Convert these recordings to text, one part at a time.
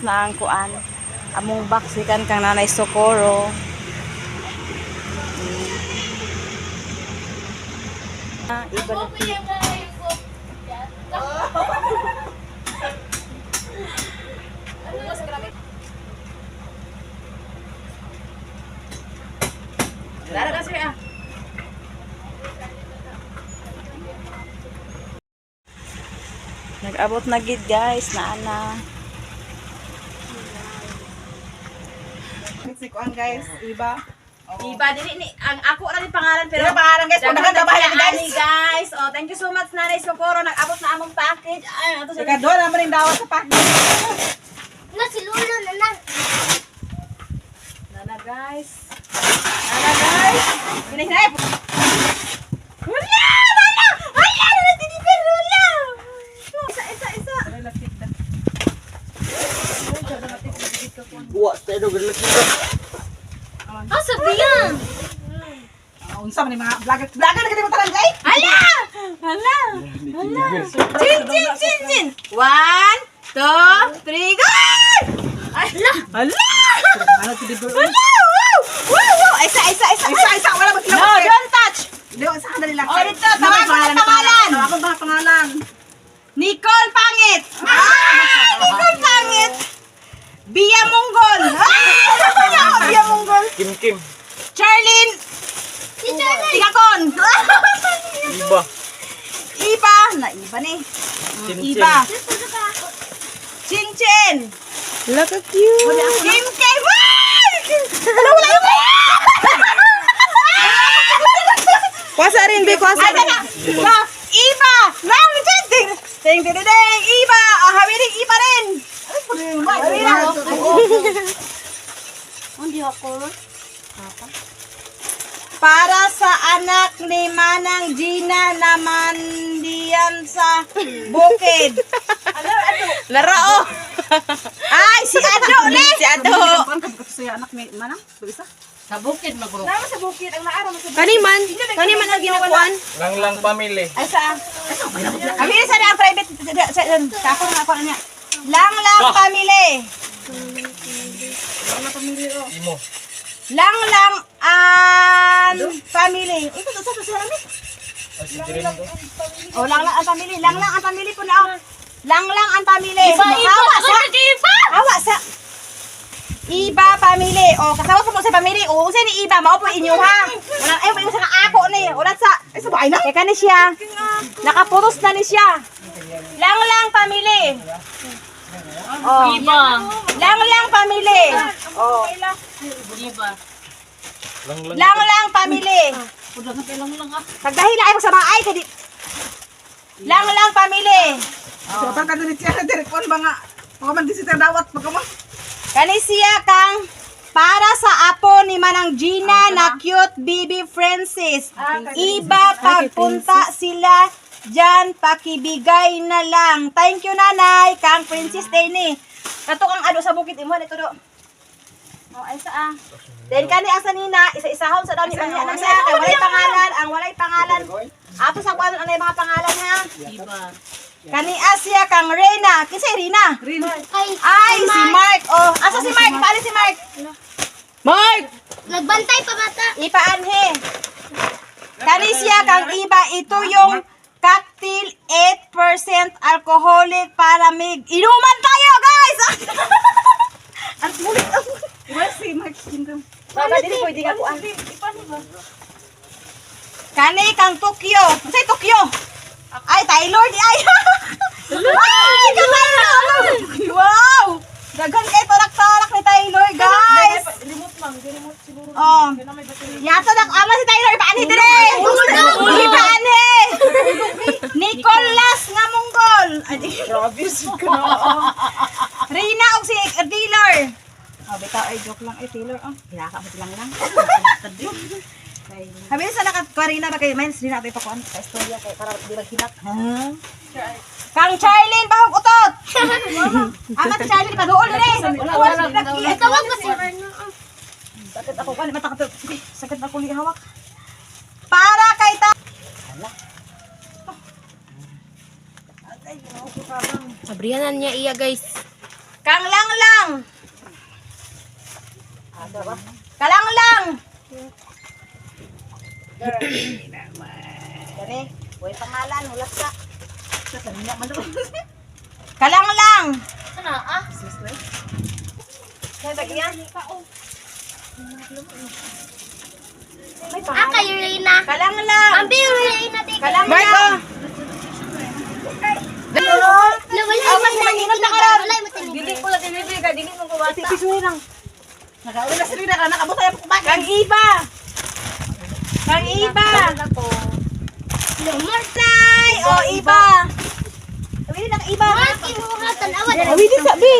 na ang kuan. Among baksikan kang Nanay Socorro. Iba na Dara kasi Nag-abot na gid guys na ana. Sikuan guys, iba. Iba dili ni ang ako na ni pangalan pero Pangalan guys, daghan punta ka bahay guys. guys. Oh, thank you so much Nanay Socorro, nag-abot na among package. Ay, ato sa Ika doon naman yung dawat sa package. Na si Lolo na lang. Nana guys. Nana guys. Hinay-hinay. Wala! Wala! Wala! Nagtitipid! Wala! Isa. Buwa, tayo daw galit nito. Ah, sabihan. Unsa man yung mga vlogger na ganito mo tarang guys. Hala! Hala! Hala! Chin! 1, 2, 3, go! Hala! Hala! Ano ti dito? Hala! Wow! Isa! Wala ba No, tinapos? don't touch! Dito sa kanila lang. Oh, dito, tawagan ang pangalan. Tawagan ba ang pangalan? Nicole Pangit! Nicole Pangit! Bia Monggol! Bia Monggol! Kim. Charlene! Si Charlie. Tigakon! Iba. Iba! Iba ni. Chin-chin. Iba! Chin-chin! Look at cute. Kim K! Wala yung Kwasa rin, be. Kwasa Ay, teka! Iba! Lang! Ting! Iba! Hawiring iba rin! Hindi ako. Para sa anak ni Manang Gina naman diyan sa bukid. Larao. Ay, si Ado ni. Si Ado. Kuan ka sa anak ni manang? Bisa? Naman sa bukid. Ang naaraw mo sa bukid. Kaniman ang ginakuan. Lang family. Ay, saan? Ang sa ang private. Sa ako na ako niya. Lang family. Imo. Lang an family. Ito sa sila ni. Ay, si Jirin to. Oh, lang ang family. Lang ang family po na. Lang ang family. Iba. Awa sa Iba family. Oh, kasama sa mo sa family. Oh, usa ni Iba mao po inyo ha. Wala ay mo sa ako ni. Wala sa Ay sa bahay na. kaya ni siya. Nakaputos na ni siya. Lang family. Oh. Iba. Lang family. Oh. Lang family. Pagdahil ay mo sa bahay kadi. Lang family. So pag kadunit siya direct on mga man di sita dawat pagkamo. Kani siya kang para sa apo ni Manang Gina na cute baby Francis. Iba pagpunta sila dyan, pakibigay na lang. Thank you nanay, kang Princess Deni. Kato kang ado sa bukid imo dito do. Oh, ay sa Then kani asa nina, isa-isahon sa daw ni niya na siya kay walay pangalan. Ato sa kuan anay mga pangalan ha. Iba. Kani Asia kang Rena, kisay Rina. Ay, si Mark. Oh, asa si Mark? Paano si Mark? Mark! Nagbantay pa bata. Ipaanhe. Kani siya kang iba. Ito yung cocktail 8% alcoholic para mig. Inuman tayo, guys! Ang mulit. Iba si Mark Kingdom. Baba, dili pwede ka kuan. Kani kang Tokyo. Say Tokyo. Ay, Taylor di ay. Ay, Taylor. Wow! Daghan kay tarak-tarak ni Taylor, guys. Remote lang, remote siguro. Oh. Yato na ama si Taylor ipaani dire. Ipaani. Nicolas nga Monggol. Grabe si kana. Rina og si dealer. Oh, bitaw ay joke lang ay Taylor. Oh, hilaka mo lang. Habi sa nakat-Karina ba kay mens din natin pakuan sa istorya kay para di maghinak. Kang Charlene bahog utot. Ama si Charlene paduol dire. Tawag mo si Sakit ako kan mata ka. Sakit ako li hawak. Para kay ta. Sabrihanan niya iya guys. Kang lang Kalanglang. Dali, buhay pangalan, ulat ka. Kalanglang. Sana ah. Kaya bagyan. Ah, kayo Reyna. Kalanglang. Ambi Reyna di. Kalanglang. Nawala Awas manginod na karon. Wala mo tinigil. Dili ko lang dinibig, dili mo kuwata. Pisuhin lang. Nakauli na sila na nakabot ay kumain. Kang iba. Kang iba. Nay, o iba. Sabi na iba. Ah, kinuha tanawa na. Sabi din sabi.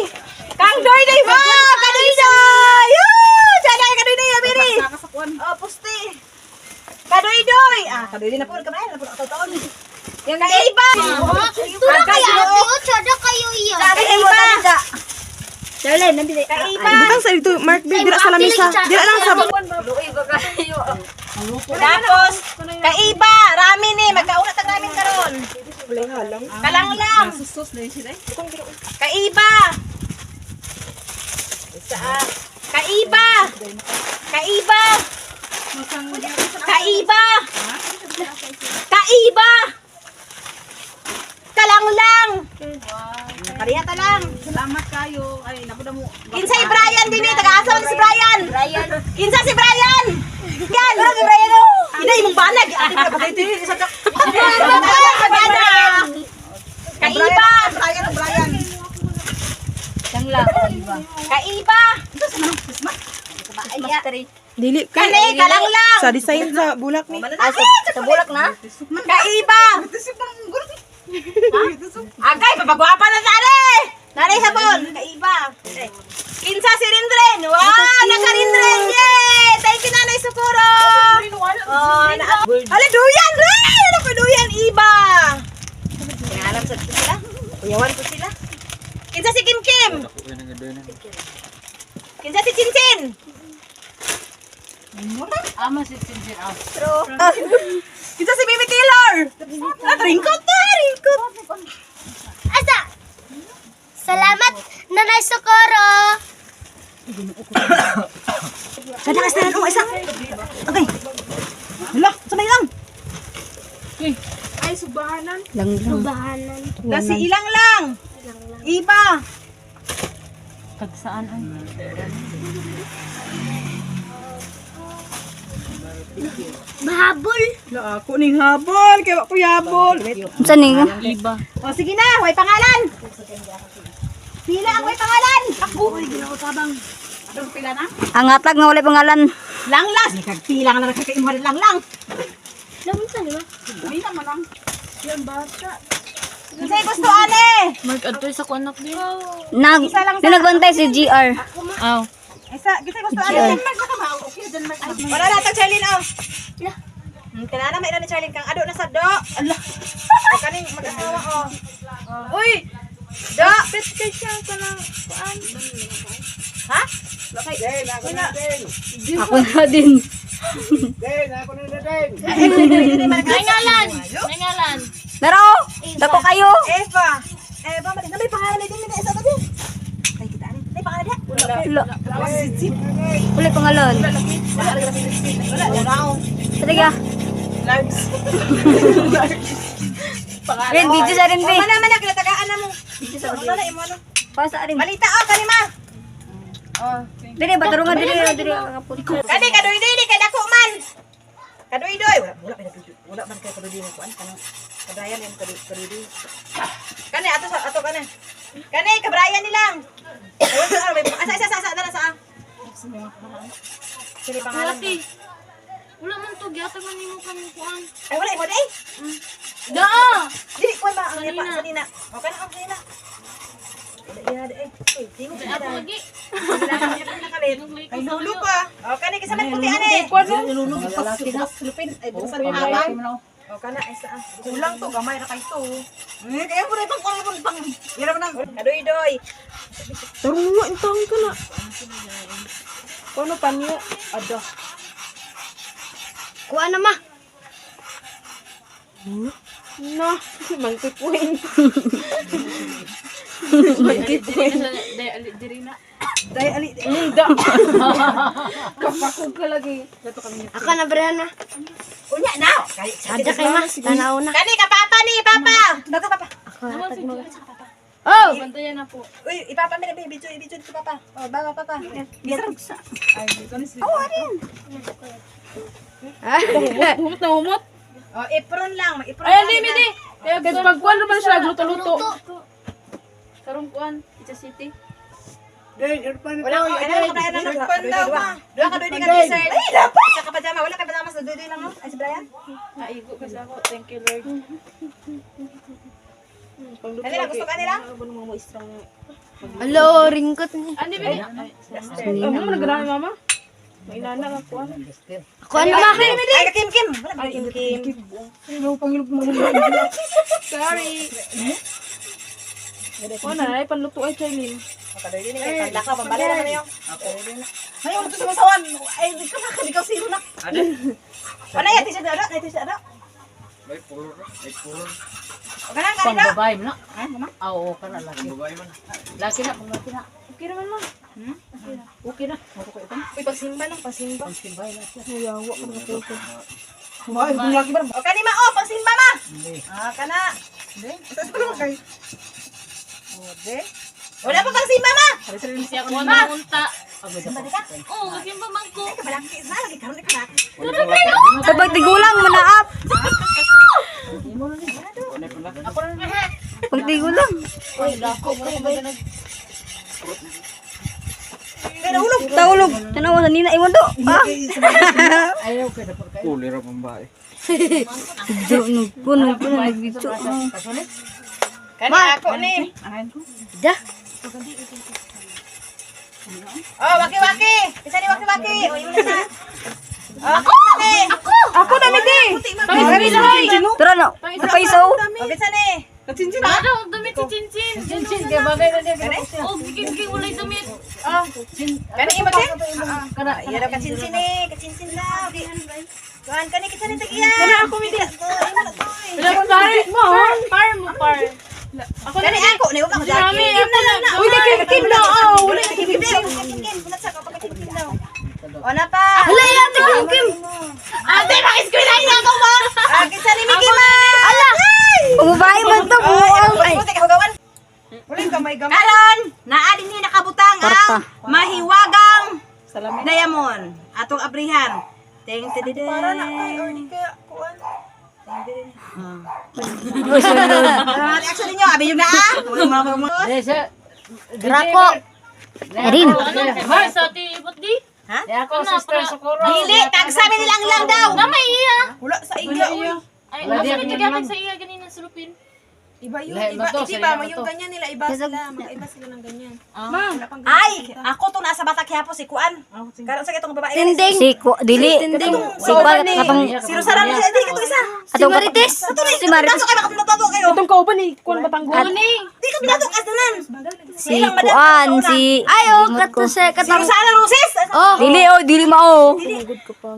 Kang doy day ba? Kadoy doy. Janay kadoy doy abiri. Kakasakuan. Oh, pusti. Kadoy doy. Ah, kadoy din na po kamay na po taon. Yung iba. Tula kaya ate o tsada kayo iya. Sabi iba. Darlene, nandito. Kaiba. Butang sa dito, Mark, dira sa lamisa. Dira lang sa Tapos, kaiba, rami ni, magkauna tag namin karon. Kalanglang. sus na sila. Kaiba. Kaiba. Kaiba. Kaiba. Kaiba. Kalanglang. Parihata lang. Salamat kayo. Ay, napuda mo. Kinsa si Brian din eh, taga-asa man si Brian. Kinsa si Brian. Yan, wala si Brian oh. Ina imong banag. Ate ka patay din sa dak. Kaiba. Brian. Kaiba. Dili Kani kalanglang. sa design sa bulak ni. Sa bulak na? Kaiba. Agay, papagwapa na sari. Nanay sabon. Kaiba. Kinsa si Rindren. Wow, naka-Rindren. Yay! Thank you, Nanay Sukuro. Ala, duyan, Ray! Ano pa duyan, iba? Pinalam sa sila. Kuyawan ko sila. Kinsa si Kim Kim. Kinsa si Cincin. True. Kinsa si Baby Taylor. Ringkot na, ringkot. Asa? Salamat, Nanay Socorro. Sada ka sa isa. Okay. Hala, sabay lang. Ay, subahanan. Subahanan. Kasi ilang lang. Iba. Mahabol. La ako ning habol, kay wa ko yabol. Saan ni? O sige na, way pangalan. Pila ang way pangalan. Ako. Anong pila na? Ang atag nga wala pangalan. Lang lang. Pila nga na nakakaimuha lang lang. Namunta niyo ba? Hindi naman ang. Yan bata. Kasi gusto ane. Nag, nagbantay si GR. Isa, kasi gusto ane. Wala na tag Charlene oh. Kanana may ina ni Charlene kang ado na sa do. Allah. O kaning mag-asawa oh. Uy. Do. Pit kay siya kana kuan. Ha? Lakay. Ako na din. Nangalan. Nangalan. Pero, dako kayo. Eva. Eva, may pangalan din na isa tadi. Kay kita ani. May pangalan dia. Wala. Wala pangalan. Wala. Talaga. Rin, video sa rin, Mana man na kinatagaan na mo. Wala imo ano. Para sa rin. Malita oh kanima. Oh. Dili, batarungan dili. Dili, Kani kadoy-doy ni kay dako man. Kadoy-doy. Wala man kay kadoy-doy ni kuan kanang kadayan yung kadoy-doy. Kani ato kani. Kani kabrayan ni lang. Asa na sa. Sini pangalan. Wala man to gyatag man nimo kan kuan. Ay wala imo day. Da. Dili kuan ba ang pa sa nina. Okay na ang nina. Tingog na Lagi. Ay lulo pa. Okay ni kasaman puti ani. Nilulog pas lupin. Ay, bukasan mo abang. O kana isa. Kulang to gamay ra kay to. Kaya mo rin pang ira man kadoy-doy. Tarungo intang ka na. Kono pa niyo? Ada. Kuan na ma. Na, mangkipuin. Dahil ali. Kapakog ka lagi. Ako na Brianna. Unya na. Ada kay ma. Tanaw na. Kani ka papa ni papa. Dato papa. Oh. Bantayan na po. Uy, ipapa mi na baby, video to papa. Oh, baba papa. Humot na humot. Oh, apron lang, mag-apron. Ay, hindi, hindi. Kaya kahit pagkuhan naman siya, luto-luto. Karong kuhan, Itza City. Wala ko, ano kaya na nagpon daw ma. Dua ka doon ka dessert. Ay, dapat. Sa kapajama, wala ka pajama sa doon lang no. Ay, si Brian. Naigo kasi ako. Thank you, Lord. Kanila, gusto ka nila? Hello, ringkot ni. Andi, bini. Ano mo naganahan, mama? May inana ka kuhan. Ako ano ma? Ay, kakim-kim. Wala ba kim-kim? Ano pangilog mo? Sorry. Kuhan na, ay panluto ay Charlene. Makadoy din kay panlaka, pambali naman niyo. Ay, ulo to sa masawan. Ay, di ka nakaligaw siro na. Ano yan, t-shirt na? Ay, t-shirt na? May puro. O ka na, kanina. Pambabae mo na. Ha, mama? Oo, ka na laki. Babae man. Laki na, kung laki na. Okay naman ma. Okay na. Ako ko ito. Uy, pagsimba lang, pagsimba. Ang simbay na siya. Nayawa ka na puso. Ay, kung laki ba? O kanima, oh, pagsimba ma. Ah, kana. Hindi. Tapos ko lang kay. O, de. Wala pa pagsimba ma. Kasi ako na punta. Simba di ka? Oo, kasi pamangko. Ay, kabalaki na, lagi karon di ka na. Kapag tigulang manaap. Pag tigulang. Kaya nahulog. Taulog. Tanaw sa nina imo do. Ah. Ayaw ka na pagkain. Puli ra pambae. Jo nugpuno nagbitso. Kani ako ni. Da. Oh, waki-waki. Isa ni waki-waki. O, yun na. Ako ni. Ako na midi. Tara na. Napaisaw. O, bisa ni. Para ang damit si Chinchin. Chinchin, kaya bagay na niya. Oh, biging walay damit. Kani imo din? Kana, Iya daw kachinsin eh, kachinsin daw. Kuan kani kita ni tagiya. Kana ako midi. Imo na to. Wala ko pare mo. Par mo, par. Ako Kani ako ni wag mo sa akin. Uy, nakikikim na. Oh, wala Kim daw, kim. Kunat sa kapag kim daw. O na pa. Hala yan Kim. Ate, makiskwela ina ko ba? Ah, kinsa ni Miki ma. Ala. Pumabay man to. Ay, puti ka hugawan. Wala ka may gamay. Karon, naa din ni nakabutang ang mahiwagang diamond. Atong abrihan. Teng tidide. Para na kay or di kaya kuan. Actually nyo, abi yung naa. Grako. Erin. Mar sa tibot di. Ha? ako sister Socorro. Dili, tagsabi nilang lang daw. Na may iya. Wala sa iya, uy. Ay, Wala nasa di, nagkagatan sa iya ganina sa lupin. Iba yun, Lahat iba, ba to? hindi Sarili ba, ba yung to? ganyan nila, iba sila, magkaiba sila ng ganyan. Ay, Ako to nasa bata kihapo si Kuan. Karon sa kitong babae. Tinding. Si dili. Si pa katong Si Rosana na dili ka to isa. si Marites. Si Marites. Dato kayo makapinato kayo. itong kauban ni Kuan Batanggol. Di ka binato kas tanan. Si Kuan. Si ayo kato sa Si katong. Rosana Roses. Oh, dili mao.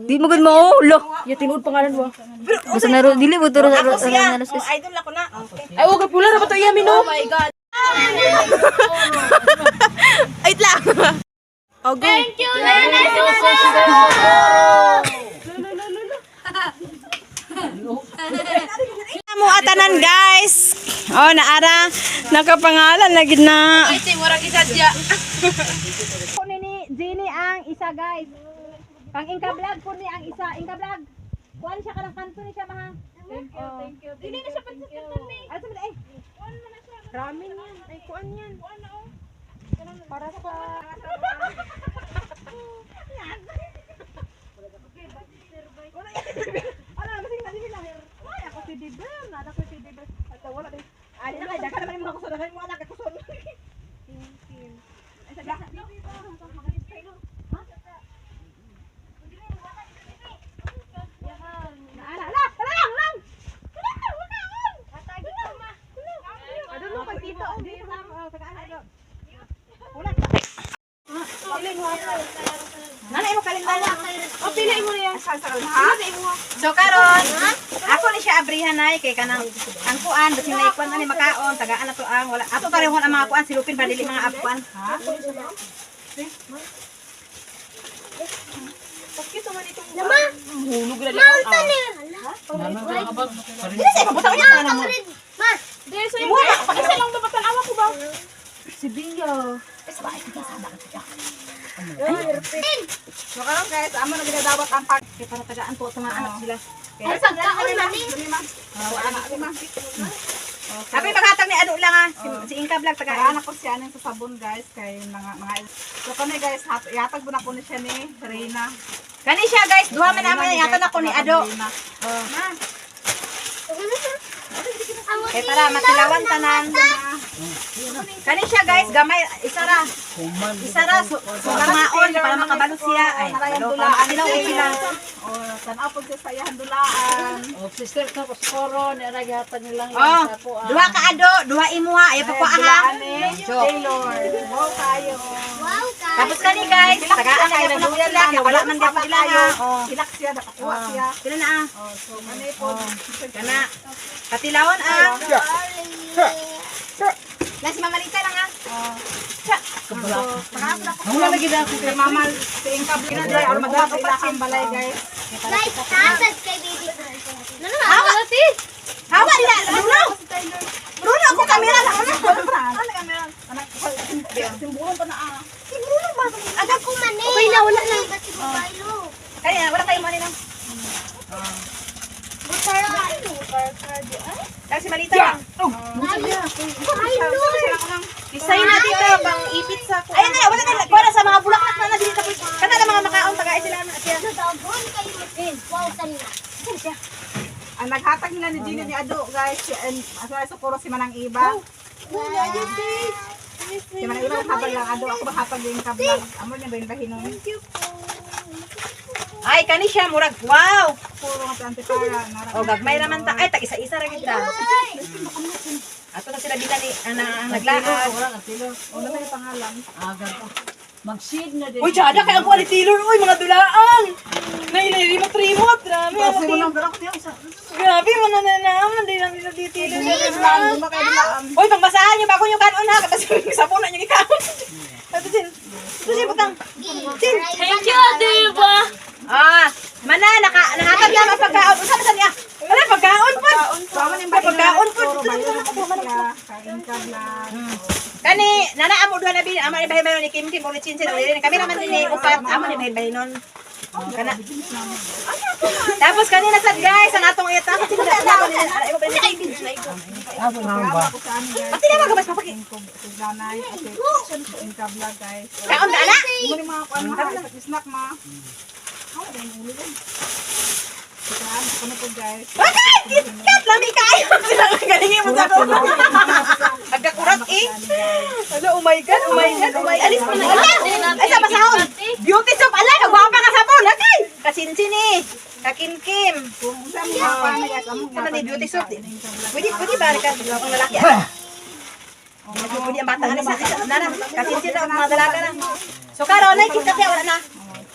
Di mo gud mao. Lo. Ya tinuod pangalan mo. Basta naro dili mo turo Ako siya. sa Oh, idol ako na. Okay. Ay, wag pula ra ba to iya mino? Wait lang. Oh, go. Thank you, Nana. Mo atanan guys. Oh, naara nakapangalan lagi na. Ay, mura gisadya. Ko ni Jenny ang isa guys. Pang Inka vlog ko ni ang isa. Inka vlog. Kuan siya kanang kanto ni siya mahang. Thank you. Dili na siya pagkakatan ni. Ay, sabi ay. Kuan na siya. Ramen yan. Ay, kuan yan. Para sa... Ano, masing nali nila. Ay, ako si Diber. Nada ko si Diber. At wala din. Ay, na kay daka naman mo kuson. Daka mo anak kuson. Ay, sa daka. Wala. Nanay mo kalimbalan. O, pili mo na yan. So karon, ako ni siya abrihan nay kay kanang ang kuan basing naikuan ani makaon tagaan na to ang wala. Ato parehon ang mga kuan silupin para dili mga apuan. Ha? Hulog na lang. Dili sa pabutaw niya kanang mo. Dahil sa iyo, isa lang dapat tanawa ko ba? Si Bio. So karon guys, amo na ginadawat ang park kay para tagaan po sa mga anak sila. Ay, sagda ko na ni. Abi paghatag ni Ado lang si Inka Vlog tagaan. Anak ko siya sa sabon guys kay mga so kami guys yatag na ko na siya ni Reina. Kani siya guys, duha man amo yata na ko ni Ado. Kay para matilawan tanan. Kani siya guys, gamay isara. Isara so maon para makabalo siya ay balo para sila sila. O tanaw pag sa sayahan dulaan. Oh, sister ko skoro ni ara gihatan nilang Oh, sa po. duha ka Ado, duha imuha, ayo pa ko aha. So, Taylor. Wow kayo. tapos kani guys, tagaan na ko na sila kay wala man gyapon sila ha. Oh. Hilak siya nakakuha siya. Sila na ah. Oh, so manay po. Kana katilawon ah. Na si Mamalita lang ah. Wala lagi na ako. Kay mama sa Inka Blay or madala sila ang balay guys. Hawa ti. Hawa nila. Bruno ako kamera na ano. Ano kamera? Anak ko simbulong pa na ah. Bruno ba? Aga ko man eh. Okay na, wala na. Kaya wala kayo mali lang. Kasi Malita lang. Isay na dito pang ipit sa ko. Ayun na, wala na para sa mga bulaklak na dito tapos kana na mga makaon taga sila na siya. Ang naghatag nila ni Gina ni Ado guys. And asa sa puro si Manang Iba. Si Manang Iba naghatag lang Ado ako maghatag yung kablag. Amo niya ba yung bahinon? Ay kani siya murag wow. Puro nga sa antipara. O gagmay raman ta. Ay tag isa-isa ra gid ta. Ato na sila bila ni ang naglaag. Wala na tilo. Ano na yung pangalan? Aga pa. Mag-seed na din. Uy, tsada kay ang quality lord. Uy, mga dulaan. Remote. Grabe. Kasi mo nang darak niya isa. Grabe, manananaman. Hindi lang nila ditilo. Dulaan. Uy, pagbasahan nyo bago nyo kanon ha. Kasi sabon na nyo ikaw. Ito sin. Butang. Sin. Thank you, diba? Ah, mana, nakatag lang ang pagkaon. Usa na niya. Wala, pagkaon po. Pagkaon po. Kain ka lang. Kani, nana amo duha na bin, amo ni bahay ni Kim ulit chinsin ulit. Kami naman ni upat, amo ni bahay nun. Kana. Tapos kanina sad guys, ang atong ita kasi na ko nila. Ay mo ba ni Kim na iko. Pati na magabas papaki. Ganay kasi Inka Vlog guys. Kaon na ana. Mo ni mga kuan ma, snack ma. Ano po guys? Okay, KitKat lami kayo. Sila galing mo sa ko. Nagkakurat eh. Ala, oh my god. Alis mo na. Ay, sa pasahon. Beauty soap. Ala, nagwapa ka sa phone. Okay. Kasinsin eh. Kakinkim. Kung sa mga kuan na guys, amo Sama ni beauty soap. Pwede ba ka ang lalaki? Pwede ang bata. Alis na. Nana, kasinsin na. Mga dalaga na. So, karon, ay, KitKat ya. Wala na.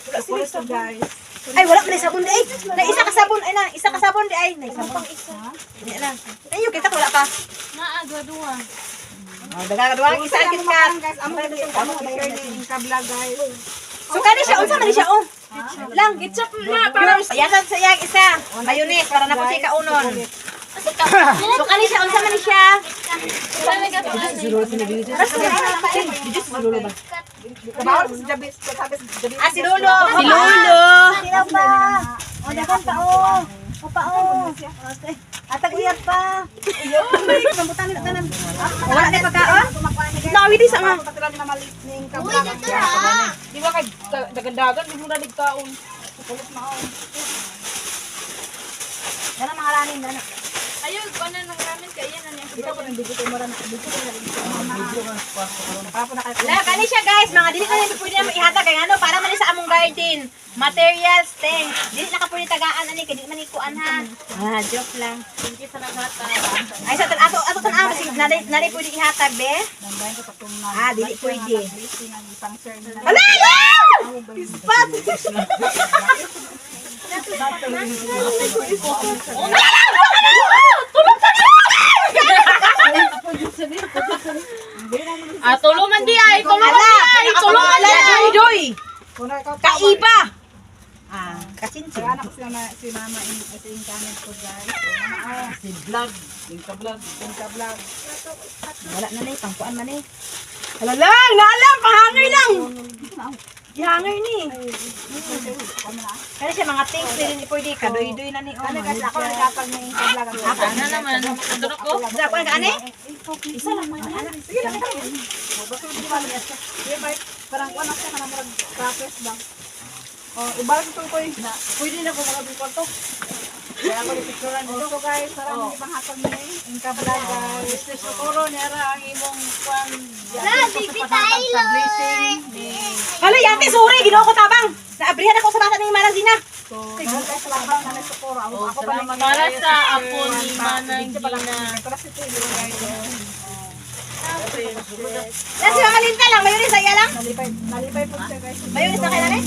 Wala sila guys. Ay, wala pa na sabon di ay. Na isa ka sabon ay na, isa ka sabon di ay. Na isa pang isa. Di na. Ay, yung kita wala pa. Naagwa-dua. Oh, daga duwa isa ang KitKat. Guys, amo na share ni Inka Vlog guys. So kani siya unsa man siya oh. Lang ketchup na para yasan sa yang isa. Mayonnaise para na po siya kaunon. So kani siya unsa man siya? Bawal sa jabis, sabi sa jabis. Ah si Lolo. Si Lolo. Sila pa. O dagan pa oh. Opa oh. Atag uyab pa. Iyo, pambutan na tanan. Wala na pagkaon? Lawi di sa nga. Patila ni mamalit ni Inka Uy, Vlog. dito Di ba kay dagandagan di mo na digkaon. Pulis na on. Dana mga ranin dana. Ayun, ano nang ramen kaya yan na Dito ko nang bigito mo ran. Dito ko na. Papo na kayo. La kani siya guys, mga dili na pwede na ihatag kay ano para man sa among garden. Materials thing. Dili na ka pwede tagaan ani kay di man ikuan ha. Ah, joke lang. Thank you sa naghatag. Ay sa ato tan amo sig nari pwede ihatag be. Nandayin ko sa tungnan. Ah, dili pwede. Isang share na. Wala! Ispat! Tulungan di ay, tulungan Ala! di ay, tulungan di ay. Doy! Kuna ikaw Kaiba! Kasinsin. anak si mama in comment ko guys. Si vlog. Yung ka-vlog. Vlog. Wala na na pangkuan man eh. Hala lang! Naalam! Pahangay lang! Ihangay ni. Kaya siya mga things din pwede ka. Doy-doy na ni. Ano guys, ako na nagkapag na yung vlog. Ano naman, kadurok ko. Ako na ka, ane? Isa lang man. Sige lang. Parang kuha na siya ka na mag-practice ba? Ibalik ito ko pwede na ko mag-abing to. Kaya ako ipicturean dito. So guys, parang hindi bang hapag niya eh. Inka vlog guys. Mr. Socorro, nera ang imong kwan. Baby Tyler! Hala, yate, sorry. Ginawa ko tabang. Naabrihan ako sa bata ni Manang Zina. So, guys, salamat sa Socorro. Ako pa lang Para sa apo ni Manang Gina. Yan si Mama Linda lang. Mayroon sa iya lang. Nalipay po siya guys. Mayroon sa kailan eh.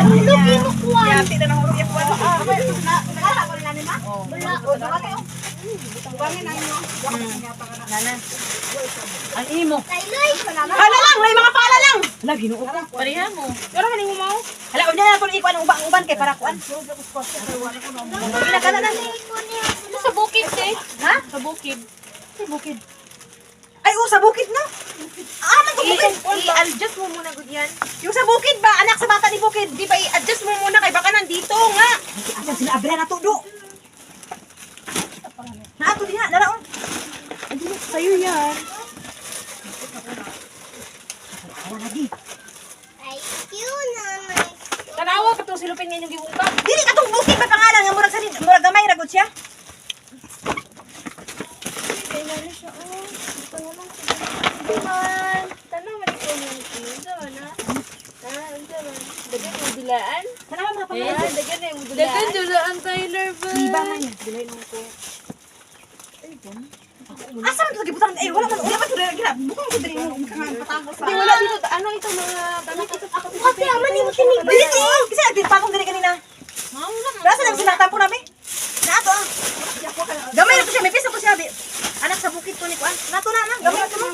Lugi mo kuha. Yate na nang urong yung buwan. Nagala ko rin namin ma. Bangin na inyo. Nana. Ang imo. Hala lang. May mga pala lang. Hala, ginoo ko. Pariha mo. Pero maning mo. Hala, unya na ito ikuan ng ubang-uban kay para kuan. Pinagala na. Ito sa bukid eh. Ha? Sa bukid. Sa bukid. Ay, sa bukid na. Man sa bukid. I-adjust mo muna good yan. Yung sa bukid ba? Anak sa bata ni bukid. Di ba i-adjust mo muna kay baka nandito nga. Asan sila abra na tudo? Naato diha, naraon. Sa'yo yan. Wala lagi. Tanawa ka itong silupin ngayon yung gibuka. Dili ka tong bukid ba pangalan nga murag sa murag gamay ra gud siya. Tanawa mga pangalan. Dagan dulaan Tyler ba? Iba man yan. Asa man to gibutang eh wala man diri gina. Bukang ko diri mo patangos sa. Wala dito. Ano ito mga damit ito? Kasi aman ni mo tinig. Dili to. Kasi agpatong diri kanina. Rasa nang sinaktan po namin. Nato ah. Gamay na to siya, may pisa to siya. Anak sa bukid to ni kuan. Nato na. Gamay na to mo.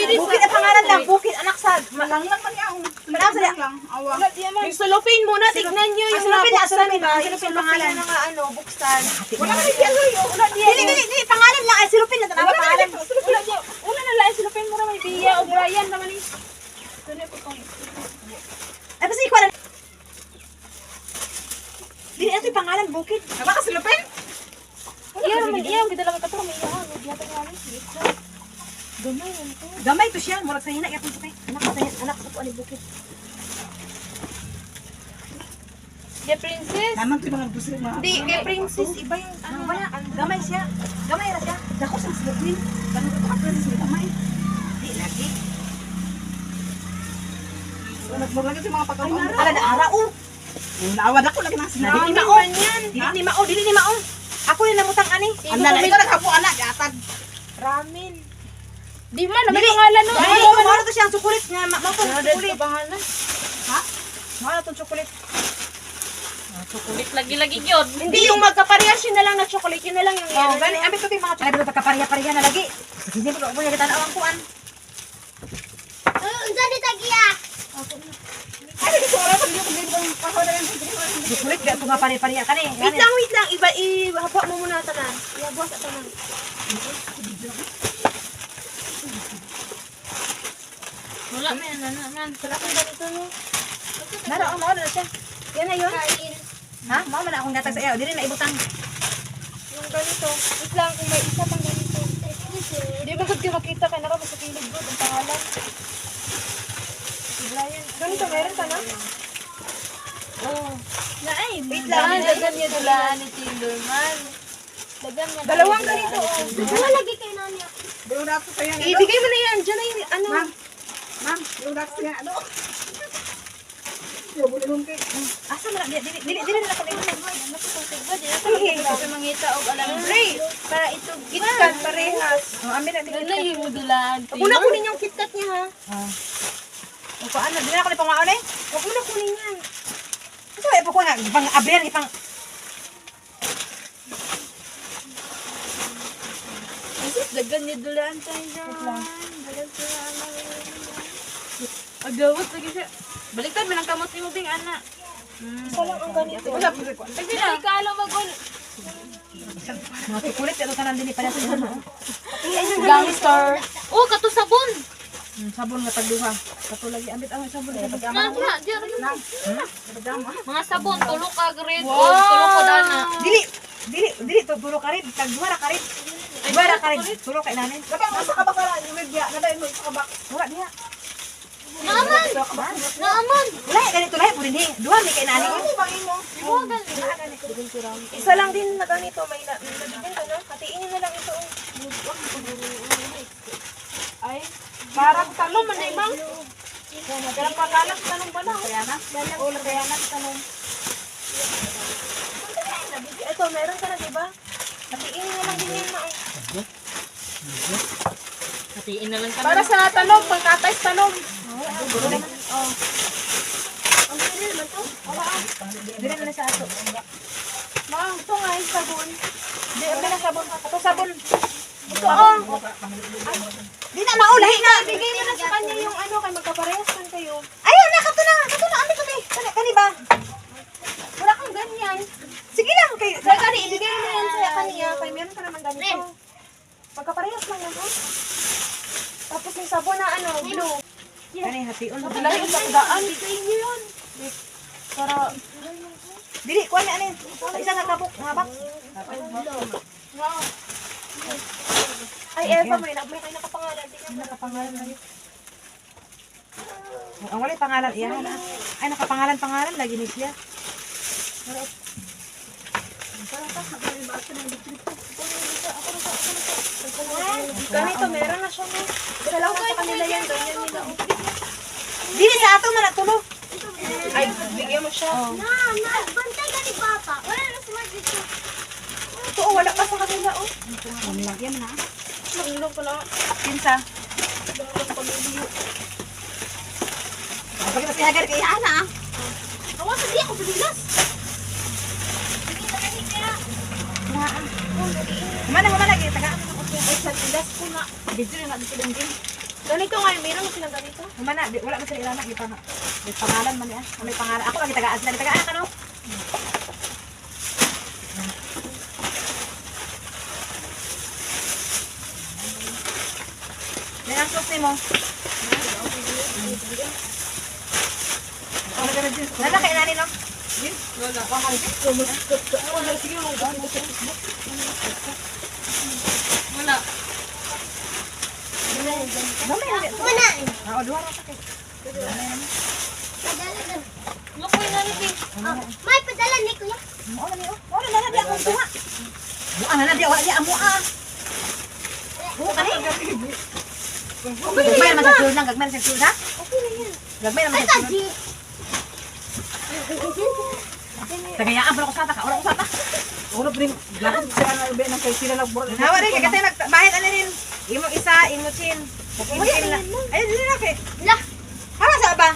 Bukid ang pangalan lang. Bukid anak sa Lang man niya. Manam sa Lang. Awa. Yung sulupin muna. Tignan nyo yung sulupin na, sulupin na. Yung pangalan ng ano, buksan. Wala ka diyan hoy. Wala diyan. Dili pangalan lang ay silupin na tanawa pangalan. Una na lang, silupin mo na may Bia o Brian naman yung... Ay kasi kuan. Dili ito yung pangalan bukid. Aba ka silupin? Iya, kita lang katong may iyahan. Diyan nga Gamay to siya, murag sa hina yapon sa kay. Anak sa kuan ni bukid. The princess. Naman to mga gusto mga. Di, kay princess. Iba yung ano. Wala, gamay siya. Gamay ra siya. Dako sa silupin. Kanang ko ka sa gamay. Di lagi. Nagmurag ito mga pagkaon. Ala na ara oh. Nawad ako lagi nang sinabi. Dili ni mao. Dili ni mao. Ako yung namutang ani. Ang na ito naghapo anak atag. Ramen. Di man, may pangalan no. Ay, mao to siya ang sukulit nga mao to Sukulit. sukulit. Pangalan. Mao to sukulit. Kulit lagi-lagi yun. Hindi yung magkaparehas yun na lang na chocolate. Yun na lang yung Oh, gani abi to kay mga ay pagka pariya na lagi. Hindi mo ko kita na ang kuan. Ay dito ora pag dito pag pahoda lang. Sukulit ga tunga pariya kani. Wait lang. Iba, ihaba mo muna tanan. Ihaba sa tanan. Wala man, ano man. Sarap ang ganito no. Nara ang mao na siya. Yan na yun. Ha? Mao man akong gatag sa iyo. Dili na ibutang. Yung ganito. Wait lang, kung may isa pang ganito. Hindi ba ka makita kay naka sa kilid bro, ang pangalan. Si Brian. Ganito, meron ka na? Oh. Naay, Wait lang. Dagan niya dulaan ni Taylor man. dagan niya. Dalawang ganito. Wala lagi kay Nanya. Bro na ako kaya. Ibigay mo na yan. Diyan na yung ano. Ma'am, bro na ako kaya ano? Asa man dili na kami. Kasi mangita og alam. Ray, para ito gitkan parehas. Oh, amin na Ano yung modulaan? Una kunin yung KitKat niya ha. O paano? Dili na ko ni pangmaon eh. Huwag mo na kunin yan. Ito ay ko nga ipang abrir ipang Dagan ni dulaan tayo dyan. Agawat lagi siya. Baliktad mo ng kamot ni mo bing ana. Isa lang ang ganito. Kasi na ikala mag-on. mga kulit ito tanan din pa sa ano. Gangster. Oh, kato sabon. Sabon nga tagduha. Kato lagi ambit ang sabon kay pag Na, mga sabon, tulok ka grid. Tulok ko dana. Dili to tulo ka rin tagduha ra ka rin. Duha ra ka rin tulo kay nanin. Nasa kabak ka lang, yung media, nadayin mo sa kabak. Wala diha. Naaman. Naaman. Wala ganito lahi pud dinhi. Duha mi kay nanin. Isa lang din na ganito. May nabigyan ka na. Hatiin niyo na lang ito. Ay, parang talong man ay mang. Parang pagalang talong ba na? Kaya na? Oo, kaya na talong. Ito, meron ka na, di ba? Hatiin niyo na lang din yan. Hatiin na lang kami. Para sa talong, pagkatays talong. Dili na sa ato. Mang, ito nga yung sabon. Di na sabon. Ato sabon. Ito oh. Di na maulahi na. Bigay mo na sa kanya yung ano, kay magkaparehas kan kayo. Ayun na kato na. Ano kami? Kani ba? Wala kang ganyan. Sige lang kay Kaya kani, ibigay mo na yan sa kanya. Kay meron ka naman ganito. Magkaparehas lang yan, oh. Tapos yung sabon na ano, blue. kani hation. Dahil isang daan. Bigay niyo yun. Para, Dili kuan ni ani. Sa isa nga kabuk nga box. ay, Eva, may kayo nakapangalan. Tingnan mo. Nakapangalan na yun. Ang wala pangalan iya na. Ay nakapangalan lagi ni siya. Ganito, meron na siya na. Isa lang sa kanila yan. Ganyan nila. Oh. Dili sa ato man natulo. Ay, bigyan mo siya. Bantay ka ni Papa. Wala na si Magic. Ito, oh, wala pa sa kanila, oh. Yan na. Nangulong ko na. Kinsa. Pag masihagar kay ana. Awa sa di ako bilas. Mana lagi taga. Ay, sa tilas ko na. Video na dito din din. Ganito nga, meron na silang ganito. Mana wala man sila ilana di pa. May pangalan man niya. May pangalan. Ako lagi tagaan sila tagaan ka no. Yan ang susi mo. Nala kay nani no? Wala. Oo, duha ra sa kay. Makoy na ni Ping. May padala ni Kuya. Mo na niyo. Mo na di akong tuwa. Mo na di wala di amo ah. Mo kani. Gagmay naman sa sulod lang, gagmay naman sa sulod ha? Gagmay naman sa sulod. Tagayaan pa ako sa taka, ko sa taka. Ulo pa rin, lakad sila na ibe ng kay sila nagbura. Nawa rin, kaya kasi nagbahit ano rin. Imo isa, imo chin. Imo chin na. Ayun, dili na kay. Lah. Hawa sa ba?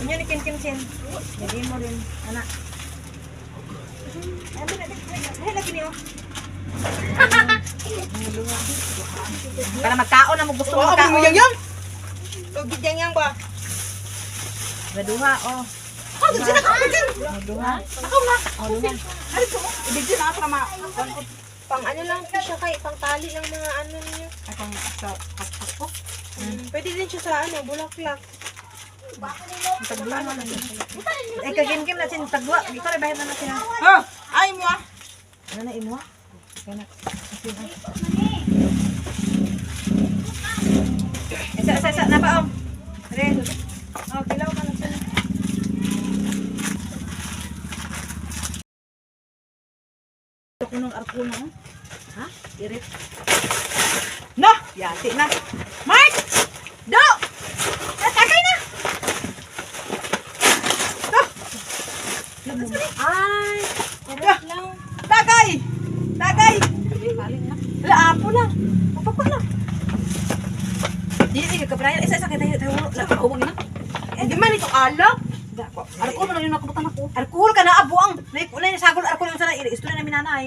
Inyo ni Kim Chin. Jadi mo rin, anak. Ay, lagi niyo. Para magkaon na mo gusto mo magkaon. Gidyang yang ba? Gaduha, oh. Oh, sila ka pagin. Gaduha. Ako na. Oh, duha. Ay, ito. Ibigin na para ma. Pang ano lang po siya kay, pang tali ng mga ano niya. Akong sa paspas. Pwede din siya sa ano, bulaklak. Tagduha mo na. Eh, kagim-kim na sin tagduha. Ikaw rin bahit na na sila. Oh, ay mo ah. Ano na imo? Kana. Sa na pa om. Ren. Oh, kilaw ka na sila. Kunong arkuno. Ha? Irit. No, yati na. Mark! Do! Natagay na! Ay! Lang. Tagay! Tagay! Wala, apo lang. Papapa lang. Hindi ka kaprayan. Isa-isa kita tayo. Nakakawag na. Hindi man ito alak. Alcohol man yung nakabutan ako. Alkohol ka na, abuang. Wala yung sagol. Alkohol yung sana. Isto na namin nanay.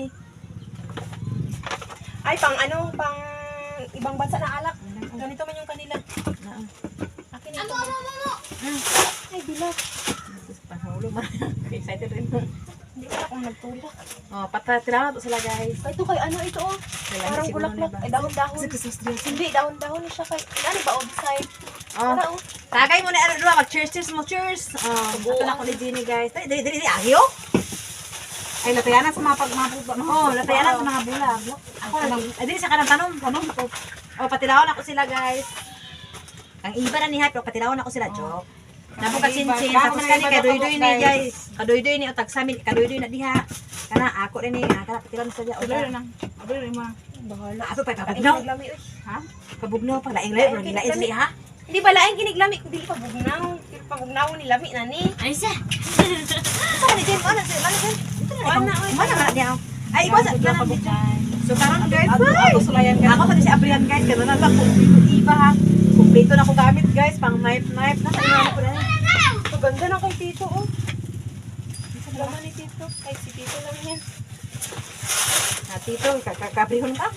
Ay, pang ibang bansa na alak. Ganito man yung kanila. Akin ito. Ay, bilat. Excited rin. Hindi ko akong nagtulak. Oh, patatilawan to sila guys. Ito kay ano ito oh. Parang bulaklak. Ay, dahon-dahon. Hindi, dahon-dahon niya siya kay... Ano ba, outside? Oh. Para oh. Tagay mo na ano doon. Mag-cheers mo. Cheers. Oh, ito na ko ni Jenny guys. Dili, ahyo. Ay, latayanan sa mga pagmabula. Oh, latayanan sa mga bula. Ako na. Ay, dili siya ka ng tanong. Oh, patilawan ako sila guys. Ang iba na ni Hype, patilawan ako sila. Joke. Napo ka sinsin. Tapos kani kadoy-doy ni guys. Kadoy-doy ni otag samin. Kadoy-doy na diha. Kana ako rin ni. Kana patilawan sa diha. Abay na. Abay na ma. Bahala. Ato pa Laing pabugnaw. kiniglami uy. Ha? Pabugnaw pa laing-laing. Laing siya ha. Hindi ba laing kiniglami kung dili pa bugnaw. Dili pa bugnaw ni lami na ni. Ay, siya. Saan ni Jen? Ano siya? Ano siya? Wala, oy. Mana mana dia. Ay, iba sa kanan dito. So karon guys, Ako sulayan ka. ako sa si Abrian guys, kana na lang kumpleto iba ha. Kumpleto na ko gamit guys, pang knife na kailangan ko na. Ang ganda na kay Tito oh. Ang ganda ni Tito. Ay, si Tito lang yan. Na tito, kabrihon ka.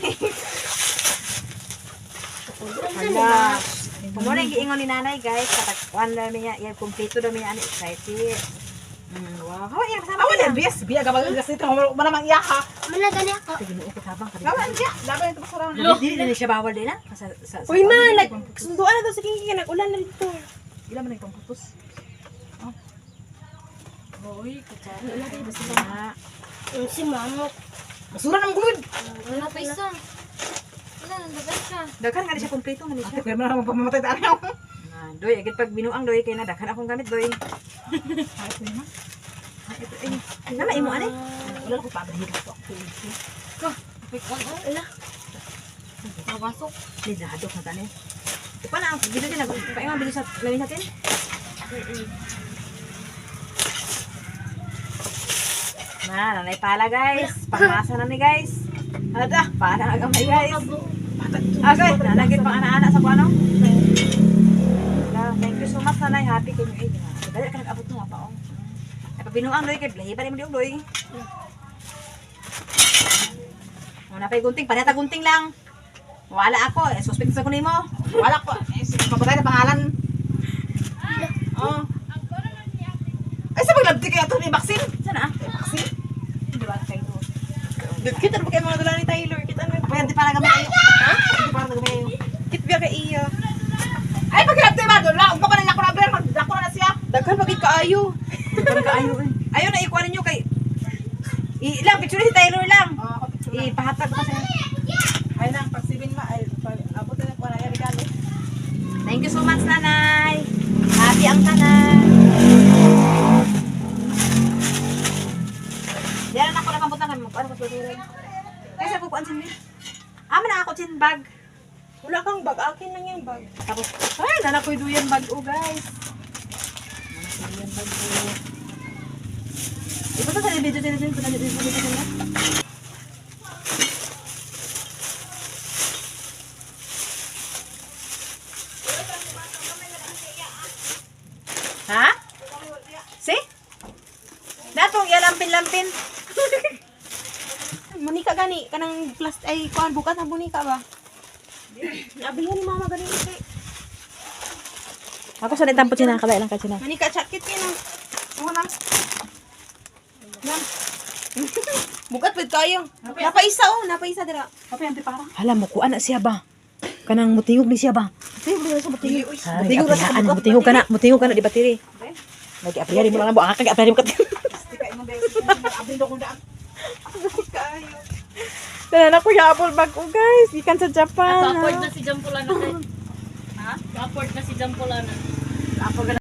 Hala. Kumo na giingon ni nanay guys, katakwan na niya, yan kumpleto daw niya ani excited. Wow. Hawa yan kasama. Awan yan, bias. Biya gabag kasi ito. Manamang iya ka. Malagali ako. Tiginuo ko tabang Gawan siya. Laban ito pasarawan. Hindi na siya bawal din ha. Uy ma, sunduan na daw sa Kiki. Nag-ulan na dito. Ilan man itong putos? Uy, kutsara. Si Mamo. Basura ng gulod. Wala pa isa. Wala, nandabas ka. Daghan nga di siya kumpleto nga di siya. Kaya mo na mapamatay tayo. Doy, agad pag binuang doy kay na daghan akong gamit doy. Nama imo ani? Wala ko pa balik ko. Wala. Mabasok. Lidadok na tani. Ito na ang video din paingon bilis sa lawin natin. Na, nanay pala guys. Pangmasa na ni guys. Ada, para ang gamay guys. Okay, nalagit pang ana-ana sa kuano. Thank you so much nanay. Happy kayo eh. Dali ka nag-abot mo pa oh. Ay pabinuang doy kay blahi pa rin mo diog doy. Wala pa gunting, paneta gunting lang. Wala ako, suspect sa kunin mo. Wala ko. Mapatay na pangalan. Oh. Ay, sa paglabti kaya ito ni Baksin? Sana ah? Baksin? Di ba kayo? Kita na ba kayo mga dala ni Tyler? Kita na Apa hindi para gamay kayo? Ha? Hindi para gamay kayo. Kit biya kay iya. Ay, paglabti ba? Doon lang. Umpa pa na ako na Blair. Magdako na siya. Daghan pagit kaayo. Parang kaayo eh. Ayaw na ikuha ninyo kay... Ilang, picture si Taylor lang. Oh, ako picture na. Ipahatag ko sa... Ay nang, pag 7 ma, ay, pag abot na ko na yung regalo. Thank you so much, nanay. Happy ang tanan. Diyan na ako nakambutan kami. Ano ko susurin? Kaya sa kukuan sin Amin na ako sin bag. Wala kang bag. Akin lang yung bag. Tapos, ay, nanak ko duyan bag o guys. Nanak ko duyan bag o. Ito sa video din ko na dito sa Ha? Si? Datong yalampin-lampin. Monika gani. Kanang plastic. Ay, kuhan. Bukas na bunika ba? Abihan ni mama gani. Ako sa nitampot siya nakakala lang kasi na. Monika, chakit yun ang... Ano na? Bukat pwede kayo. Napaisa oh. Napaisa dira. Apa yung tipara? Hala mo kuan na siya ba? Kanang mutingog ni siya ba? Tingog na sa batingin. Mutingog na sa mutingog ka na di batiri. Lagi apriari mo lang mo akak apriari mo kat. Tika mo dahil. Abrindo kong daan. Kayo. Dala ko ya apple bag ko guys, ikan sa Japan. Upward na si Jampolana. Ha? Upward na si Jampolana. Ako gana